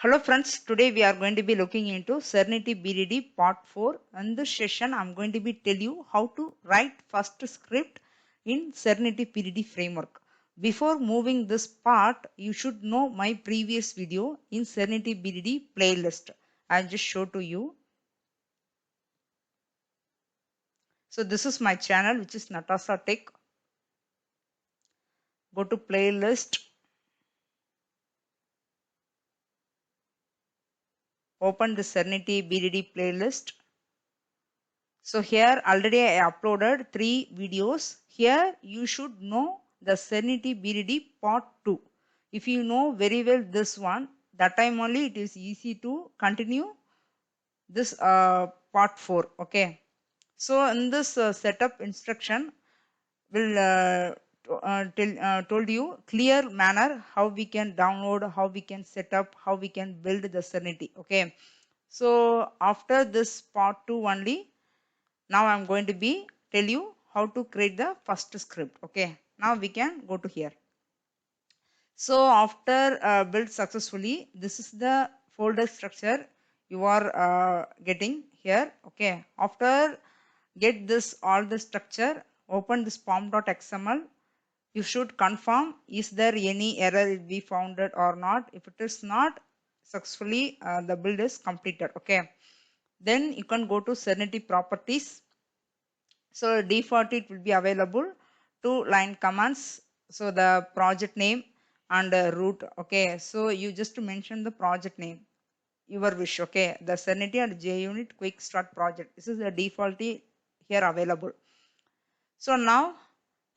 Hello friends, today we are going to be looking into Serenity BDD part 4. In this session, I am going to be tell you how to write first script in Serenity BDD framework. Before moving this part, you should know my previous video in Serenity BDD playlist. I will just show to you. So this is my channel, which is Natasha Tech. Go to playlist. Open the Serenity BDD playlist. So here already I uploaded 3 videos. Here you should know the Serenity BDD part 2. If you know very well this one, that time only it is easy to continue this part 4. Okay. So in this setup instruction will told you clear manner how we can download, how we can set up, how we can build the Serenity. Okay. So after this part 2 only, now I'm going to be tell you how to create the first script. Okay, now we can go to here. So after build successfully, this is the folder structure you are getting here. Okay, after get this all the structure, open this pom.xml. You should confirm is there any error will be found or not. If it is not, successfully the build is completed. Okay, then you can go to Serenity properties. So default it will be available 2-line commands. So the project name and root. Okay, so you just mention the project name, your wish. Okay, the Serenity and JUnit quick start project. This is the default here available. So now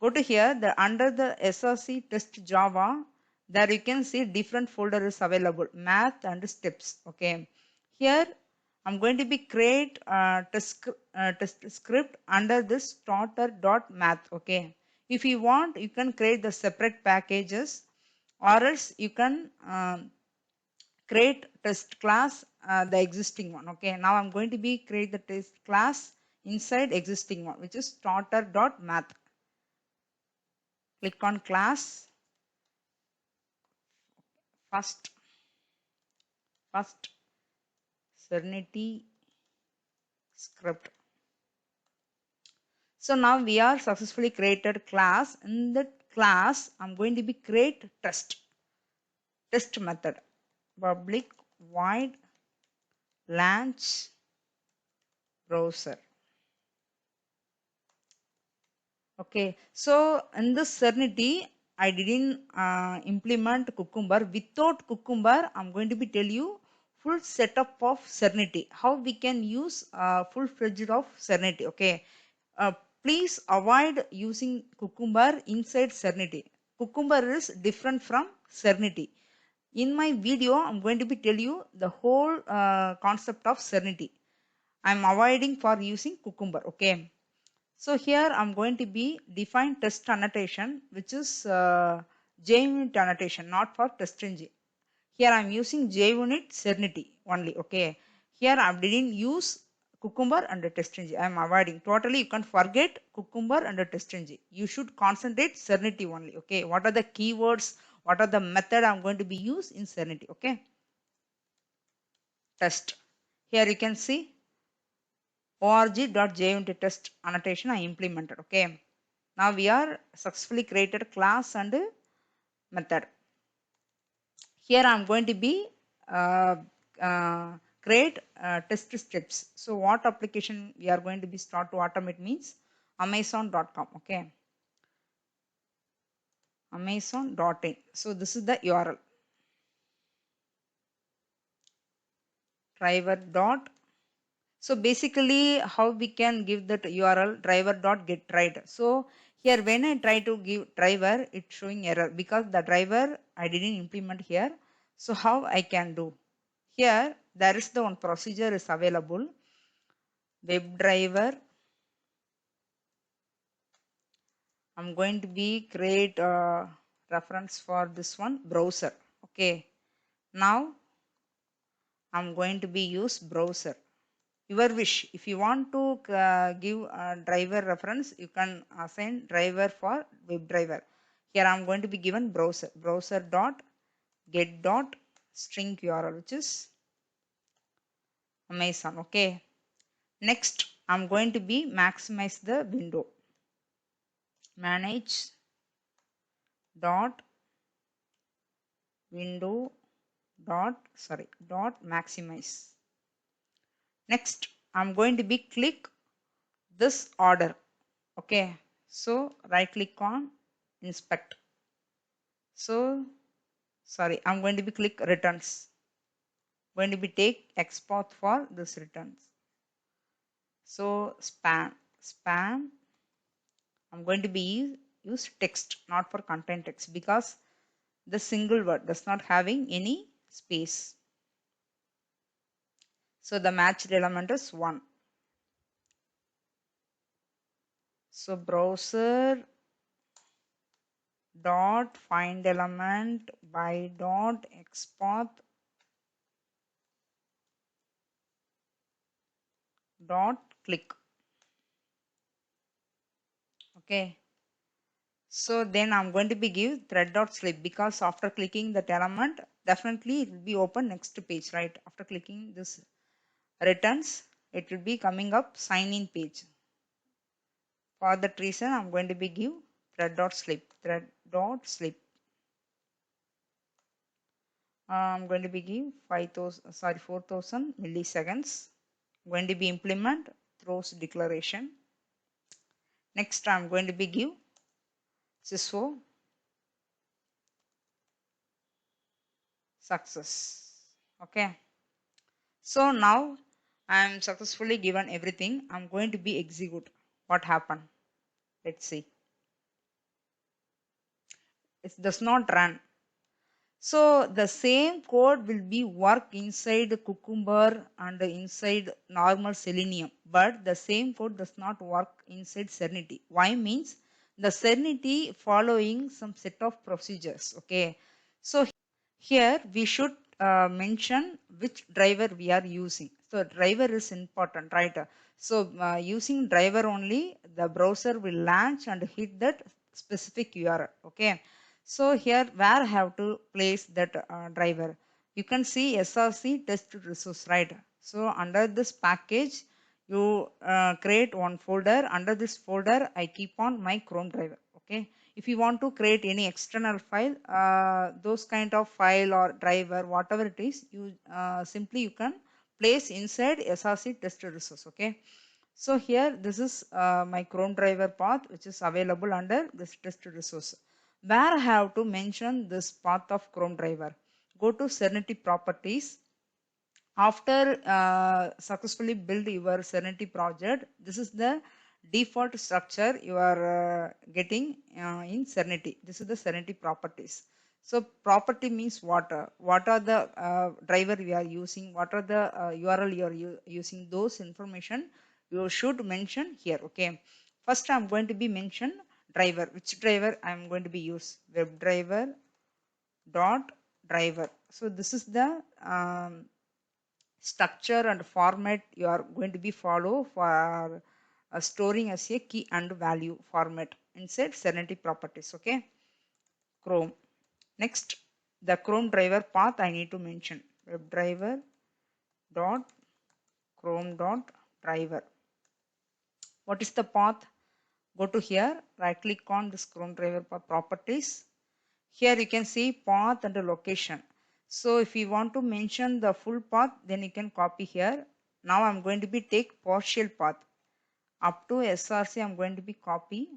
go to here, the under the SRC test Java, there you can see different folder is available, math and steps. Okay, here I'm going to be create test script under this starter.math. Okay, if you want, you can create the separate packages, or else you can create test class the existing one. Okay, now I'm going to be create the test class inside existing one, which is starter.math. Click on class, first Serenity script. So now we are successfully created class. In that class, I'm going to be create test method, public void launch browser. Okay, so in this Serenity, I didn't implement Cucumber. Without Cucumber, I'm going to be tell you full setup of Serenity, how we can use full-fledged of Serenity. Okay, please avoid using Cucumber inside Serenity. Cucumber is different from Serenity. In my video, I'm going to be tell you the whole concept of Serenity. I'm avoiding for using Cucumber. Okay. So here I'm going to be define test annotation, which is JUnit annotation, not for test engine. Here I'm using JUnit Serenity only. Okay. Here I didn't use Cucumber and test engine. I'm avoiding totally. You can forget Cucumber and test engine. You should concentrate Serenity only. Okay. What are the keywords? What are the method I'm going to be used in Serenity? Okay. Test. Here you can see org.junit test annotation I implemented. Okay. Now we are successfully created class and method. Here I am going to be create test strips. So what application we are going to be start to automate means Amazon.com. Okay. Amazon.in. So this is the URL. Driver dot. So basically how we can give that URL driver.getRide. So here when I try to give driver, it's showing error because the driver I didn't implement here. So how I can do? Here there is the one procedure is available. WebDriver. I'm going to be create a reference for this one browser. Okay. Now I'm going to be use browser. Your wish. If you want to give a driver reference, you can assign driver for WebDriver. Here I'm going to be given browser. Browser dot get dot string URL, which is Amazon. Okay. Next, I'm going to be maximize the window. Manage dot window dot maximize. Next, I'm going to be click this order. Okay. So right click on inspect. So I'm going to be click returns. Going to be take export for this returns. So spam. I'm going to be use text, not for content text, because the single word does not having any space. So the matched element is 1. So browser dot find element by dot export dot click. Okay. So then I'm going to be give thread dot slip, because after clicking that element, definitely it will be open next page, right? After clicking this returns, it will be coming up sign in page. For that reason, I'm going to be give thread dot slip. I'm going to be give 4,000 milliseconds. I'm going to be implement throws declaration. Next, I'm going to be give syswo success. Okay. So now I am successfully given everything. I'm going to be execute. What happened? Let's see. It does not run. So the same code will be work inside Cucumber and inside normal Selenium, but the same code does not work inside Serenity. Why means the Serenity following some set of procedures. Okay, so here we should mention which driver we are using. So driver is important, right? So using driver only, the browser will launch and hit that specific URL. Okay. So here where I have to place that driver, you can see src test resource, right? So under this package, you create one folder. Under this folder, I keep on my Chrome driver. Okay. If you want to create any external file, those kind of file or driver, whatever it is, you simply you can place inside src test resource. Okay. So here this is my Chrome driver path, which is available under this test resource. Where I have to mention this path of Chrome driver, go to Serenity properties. After successfully build your Serenity project, this is the default structure you are getting in Serenity. This is the Serenity properties. So property means what? What are the driver we are using? What are the URL you are using? Those information you should mention here. Okay. First, I'm going to be mention driver. Which driver I'm going to be use? WebDriver dot driver. So this is the structure and format you are going to be follow for storing as a key and value format inside Serenity properties. Okay. Chrome. Next, the Chrome driver path I need to mention. WebDriver dot Chrome dot driver. What is the path? Go to here, right click on this Chrome driver path properties. Here you can see path and location. So if you want to mention the full path, then you can copy here. Now I'm going to be take partial path up to src. I'm going to be copy,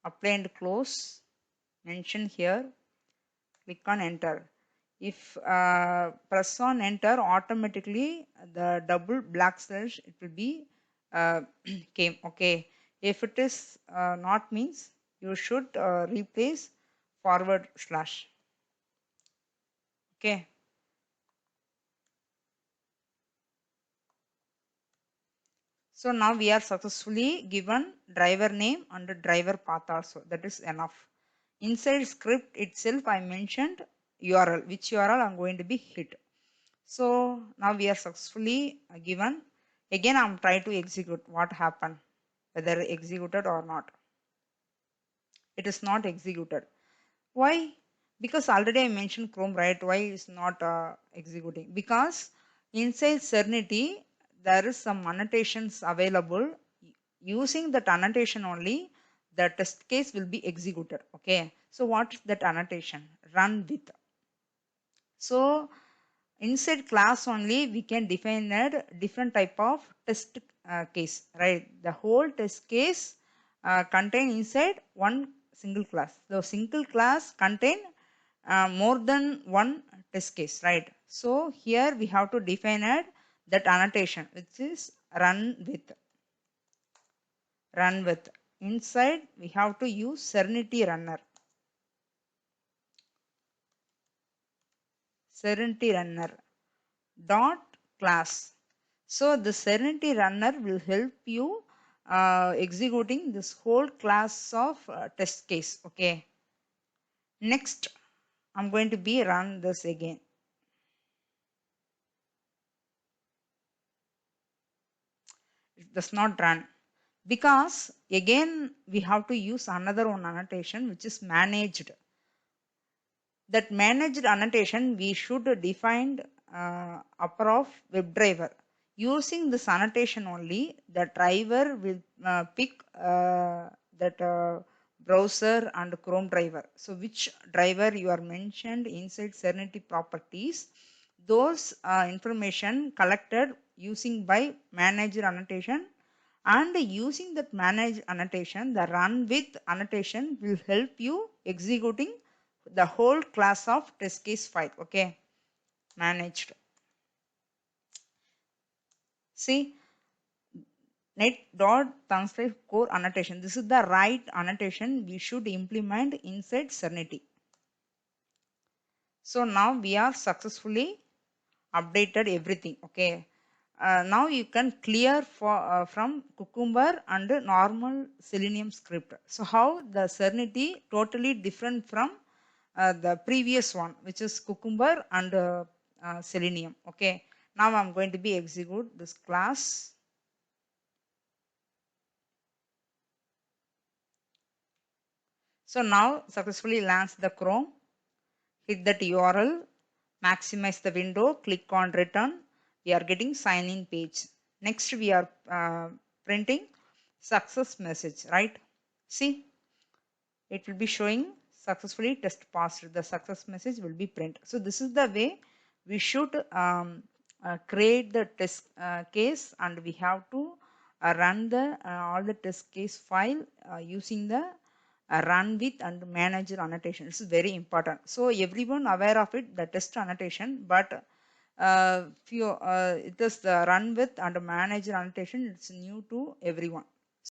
apply and close, mention here, click on enter. If press on enter, automatically the double black slash it will be came. Okay. If it is not, means you should replace forward slash. Okay. So now we are successfully given driver name and driver path also. That is enough. Inside script itself, I mentioned URL, which URL I'm going to be hit. So now we are successfully given. Again, I'm trying to execute what happened, whether executed or not. It is not executed. Why? Because already I mentioned Chrome, right? Why is not executing? Because inside Serenity there is some annotations available. Using that annotation only, the test case will be executed. Okay. So what is that annotation? Run with. So inside class only we can define a different type of test case, right? The whole test case contain inside one single class. The single class contain more than one test case, right? So here we have to define that annotation which is run with. Run with. Inside we have to use Serenity runner. Serenity runner dot class. So the Serenity runner will help you executing this whole class of test case. Okay. Next, I'm going to be run this again. It does not run because again we have to use another one annotation which is managed. That managed annotation we should define upper of WebDriver. Using this annotation only, the driver will pick that browser and Chrome driver. So which driver you are mentioned inside Serenity properties, those information collected using by managed annotation, and using that manage annotation, the run with annotation will help you executing the whole class of test case file. Okay, managed. See, net.thankscribe core annotation. This is the right annotation we should implement inside Serenity. So now we are successfully updated everything. Okay. Now you can clear from Cucumber and normal Selenium script. So how the Serenity totally different from the previous one, which is Cucumber and Selenium. Okay. Now I'm going to be execute this class. So now successfully launch the Chrome. Hit that URL, maximize the window, click on return. We are getting sign in page. Next we are printing success message, right? See, it will be showing successfully test passed. The success message will be print. So this is the way we should create the test case, and we have to run the all the test case file using the run with and manager annotation. This is very important. So everyone aware of it, the test annotation, but it is the run with and manager annotation. It's new to everyone.